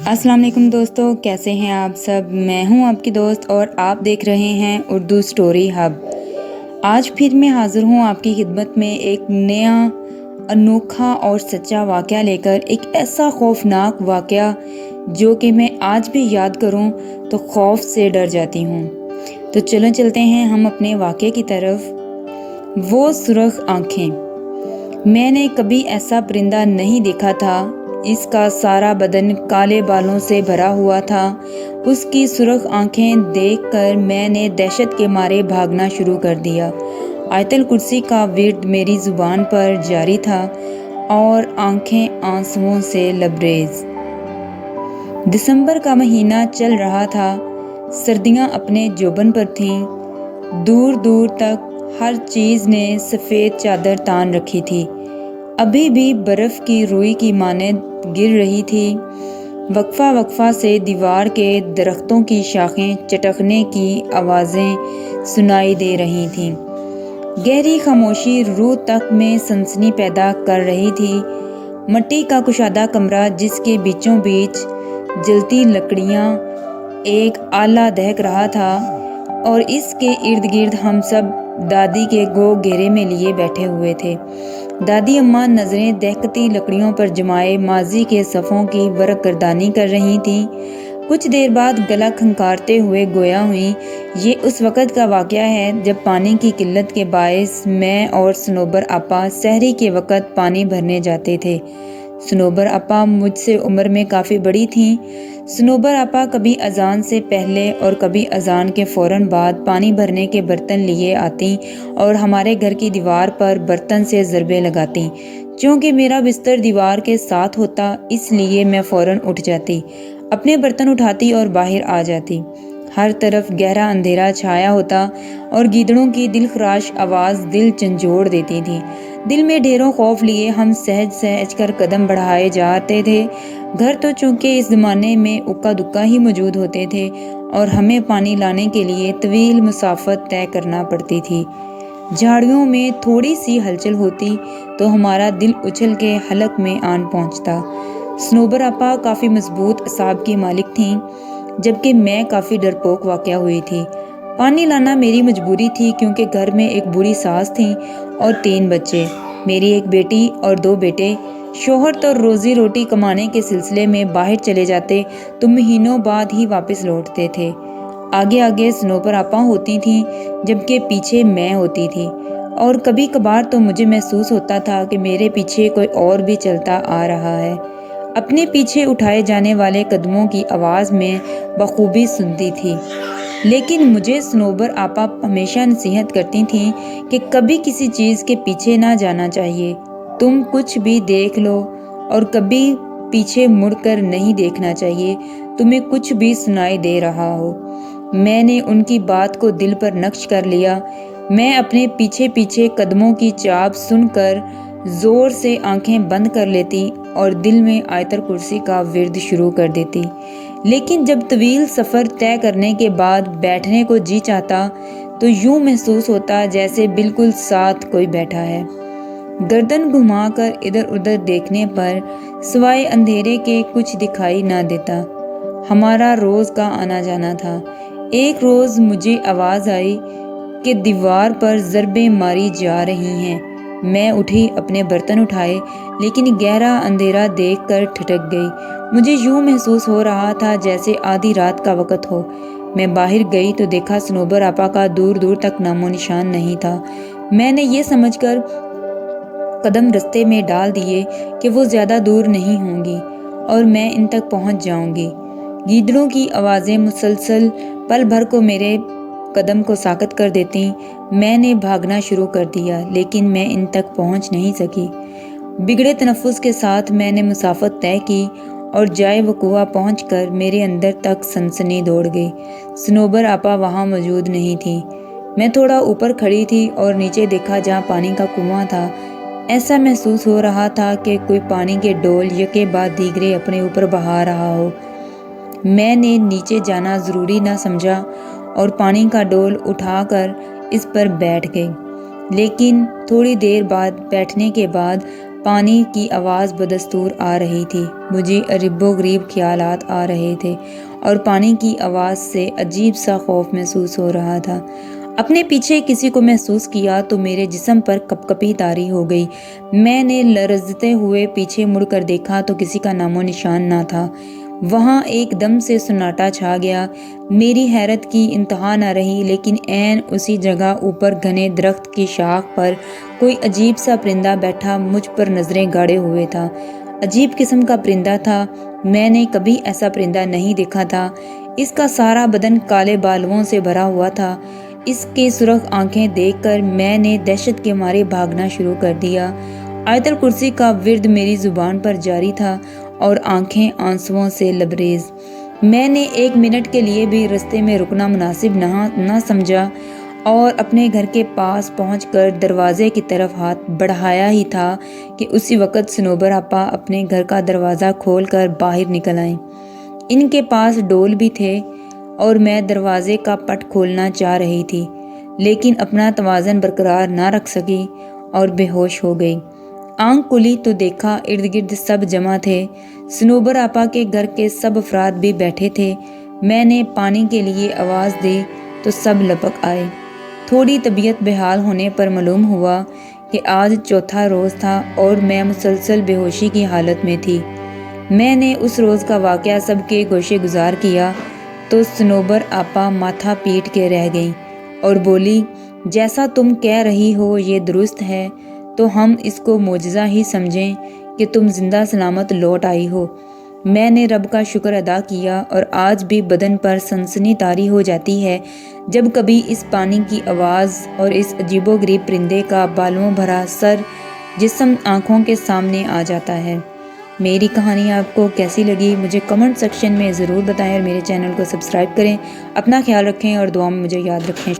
अस्सलाम वालेकुम दोस्तों, कैसे हैं आप सब। मैं हूं आपकी दोस्त और आप देख रहे हैं उर्दू स्टोरी हब। आज फिर मैं हाज़िर हूं आपकी खिदमत में एक नया अनोखा और सच्चा वाक़या लेकर। एक ऐसा खौफनाक वाक़या जो कि मैं आज भी याद करूं तो खौफ से डर जाती हूं। तो चलो चलते हैं हम अपने वाक़ये की तरफ। वो सुर्ख आँखें। मैंने कभी ऐसा परिंदा नहीं देखा था। इसका सारा बदन काले बालों से भरा हुआ था। उसकी सुर्ख आंखें देखकर मैंने दहशत के मारे भागना शुरू कर दिया। आयतल कुर्सी का विर्द मेरी जुबान पर जारी था और आंखें आंसुओं से लबरेज। दिसंबर का महीना चल रहा था। सर्दियां अपने जोबन पर थीं। दूर दूर तक हर चीज़ ने सफ़ेद चादर तान रखी थी। अभी भी बर्फ़ की रुई की मानद गिर रही थी। वक्फा वक्फा से दीवार के दरख्तों की शाखें चटकने की आवाज़ें सुनाई दे रही थीं। गहरी खामोशी रूह तक में सनसनी पैदा कर रही थी। मिट्टी का कुशादा कमरा जिसके बीचों बीच जलती लकड़ियाँ एक आला दहक रहा था और इसके इर्द गिर्द हम सब दादी के गो घेरे में लिए बैठे हुए थे। दादी अम्मा नज़रें दहकती लकड़ियों पर जमाए माजी के सफ़ों की बरकरदानी कर रही थीं। कुछ देर बाद गला खंकारते हुए गोया हुई। ये उस वक़्त का वाक़या है जब पानी की किल्लत के बायस मैं और सनोबर आपा सहरी के वक़्त पानी भरने जाते थे। सनोबर आपा मुझसे उम्र में काफ़ी बड़ी थीं। सनोबर आपा कभी अजान से पहले और कभी अजान के फ़ौरन बाद पानी भरने के बर्तन लिए आती और हमारे घर की दीवार पर बर्तन से ज़रबे लगाती। चूँकि मेरा बिस्तर दीवार के साथ होता इसलिए मैं फ़ौरन उठ जाती, अपने बर्तन उठाती और बाहर आ जाती। हर तरफ गहरा अंधेरा छाया होता और गीदड़ों की दिलखराश आवाज़ दिल झंझोड़ देती थी। दिल में ढेरों खौफ लिए हम सहज सहज कर कदम बढ़ाए जाते थे। घर तो चूँकि इस ज़माने में उक्का दुक्का ही मौजूद होते थे और हमें पानी लाने के लिए तवील मुसाफत तय करना पड़ती थी। झाड़ियों में थोड़ी सी हलचल होती तो हमारा दिल उछल के हलक में आन पहुंचता। सनोबर आपा काफ़ी मजबूत असाब की मालिक थीं, जबकि मैं काफ़ी डरपोक वाक़या हुई थी। पानी लाना मेरी मजबूरी थी क्योंकि घर में एक बूढ़ी सास थी और 3 बच्चे, मेरी एक बेटी और 2 बेटे। शोहर तो रोज़ी रोटी कमाने के सिलसिले में बाहर चले जाते तो महीनों बाद ही वापस लौटते थे। आगे आगे सनोबर आपा होती थीं जबकि पीछे मैं होती थी और कभी कभार तो मुझे महसूस होता था कि मेरे पीछे कोई और भी चलता आ रहा है। अपने पीछे उठाए जाने वाले कदमों की आवाज़ में बखूबी सुनती थी, लेकिन मुझे सनोबर आपा हमेशा नसीहत करती थीं कि कभी किसी चीज़ के पीछे ना जाना चाहिए। तुम कुछ भी देख लो और कभी पीछे मुड़कर नहीं देखना चाहिए, तुम्हें कुछ भी सुनाई दे रहा हो। मैंने उनकी बात को दिल पर नक्श कर लिया। मैं अपने पीछे पीछे कदमों की चाप सुनकर ज़ोर से आंखें बंद कर लेती और दिल में आयतल कुर्सी का विर्द शुरू कर देती। लेकिन जब तवील सफ़र तय करने के बाद बैठने को जी चाहता तो यूं महसूस होता जैसे बिल्कुल साथ कोई बैठा है। गर्दन घुमाकर इधर उधर देखने पर सिवाय अंधेरे के कुछ दिखाई ना देता। हमारा रोज़ का आना जाना था। एक रोज़ मुझे आवाज़ आई कि दीवार पर ज़रबें मारी जा रही हैं। मैं उठी, अपने बर्तन उठाए, लेकिन गहरा अंधेरा देखकर ठिठक गई। मुझे यूं महसूस हो रहा था जैसे आधी रात का वक़्त हो। मैं बाहर गई तो देखा सनोबर आपा का दूर दूर तक नामो निशान नहीं था। मैंने ये समझकर कदम रास्ते में डाल दिए कि वो ज़्यादा दूर नहीं होंगी और मैं इन तक पहुंच जाऊंगी। गीदड़ों की आवाज़ें मुसलसल पल भर को मेरे कदम को साकत कर देती। मैंने भागना शुरू कर दिया, लेकिन मैं इन तक पहुंच नहीं सकी। बिगड़े तनफ़ुस के साथ मैंने मुसाफत तय की और जाए वक़ुआ पहुंचकर मेरे अंदर तक सनसनी दौड़ गई। सनोबर आपा वहां मौजूद नहीं थी। मैं थोड़ा ऊपर खड़ी थी और नीचे देखा जहां पानी का कुआं था। ऐसा महसूस हो रहा था कि कोई पानी के डोल यके बाद दीगरे अपने ऊपर बहा रहा हो। मैंने नीचे जाना ज़रूरी ना समझा और पानी का डोल उठाकर इस पर बैठ गई। लेकिन थोड़ी देर बाद बैठने के बाद پانی کی آواز بدستور آ رہی تھی۔ مجھے عجیب و غریب خیالات آ رہے تھے اور پانی کی آواز سے عجیب سا خوف محسوس ہو رہا تھا۔ اپنے پیچھے کسی کو محسوس کیا تو میرے جسم پر کپکپی طاری ہو گئی۔ میں نے لرزتے ہوئے پیچھے مڑ کر دیکھا تو کسی کا نام و نشان نہ تھا۔ وہاں ایک دم سے سناٹا چھا گیا۔ میری حیرت کی انتہا نہ رہی، لیکن عین اسی جگہ اوپر گھنے درخت کی شاخ پر کوئی عجیب سا پرندہ بیٹھا مجھ پر نظریں گاڑے ہوئے تھا۔ عجیب قسم کا پرندہ تھا، میں نے کبھی ایسا پرندہ نہیں دیکھا تھا۔ اس کا سارا بدن کالے بالوں سے بھرا ہوا تھا۔ اس کی سرخ آنکھیں دیکھ کر میں نے دہشت کے مارے بھاگنا شروع کر دیا۔ آیت الکرسی کا ورد میری زبان پر جاری تھا اور آنکھیں آنسوؤں سے لبریز۔ میں نے 1 منٹ کے لیے بھی رستے میں رکنا مناسب نہ سمجھا اور اپنے گھر کے پاس پہنچ کر دروازے کی طرف ہاتھ بڑھایا ہی تھا کہ اسی وقت صنوبر آپا اپنے گھر کا دروازہ کھول کر باہر نکل آئیں۔ ان کے پاس ڈول بھی تھے اور میں دروازے کا پٹ کھولنا چاہ رہی تھی، لیکن اپنا توازن برقرار نہ رکھ سکی اور بے ہوش ہو گئی۔ آنکھ کھلی تو دیکھا ارد گرد سب جمع تھے۔ صنوبر آپا کے گھر کے سب افراد بھی بیٹھے تھے۔ میں نے پانی کے لیے آواز دی تو سب لپک آئے۔ تھوڑی طبیعت بحال ہونے پر معلوم ہوا کہ آج چوتھا روز تھا اور میں مسلسل بے ہوشی کی حالت میں تھی۔ میں نے اس روز کا واقعہ سب کے گوشے گزار کیا تو صنوبر آپا ماتھا پیٹ کے رہ گئیں اور بولی، جیسا تم کہہ رہی ہو یہ درست ہے، تو ہم اس کو معجزہ ہی سمجھیں کہ تم زندہ سلامت لوٹ آئی ہو۔ میں نے رب کا شکر ادا کیا اور آج بھی بدن پر سنسنی طاری ہو جاتی ہے جب کبھی اس پانی کی آواز اور اس عجیب و غریب پرندے کا بالوں بھرا سر جسم آنکھوں کے سامنے آ جاتا ہے۔ میری کہانی آپ کو کیسی لگی مجھے کمنٹ سیکشن میں ضرور بتائیں اور میرے چینل کو سبسکرائب کریں۔ اپنا خیال رکھیں اور دعا میں مجھے یاد رکھیں۔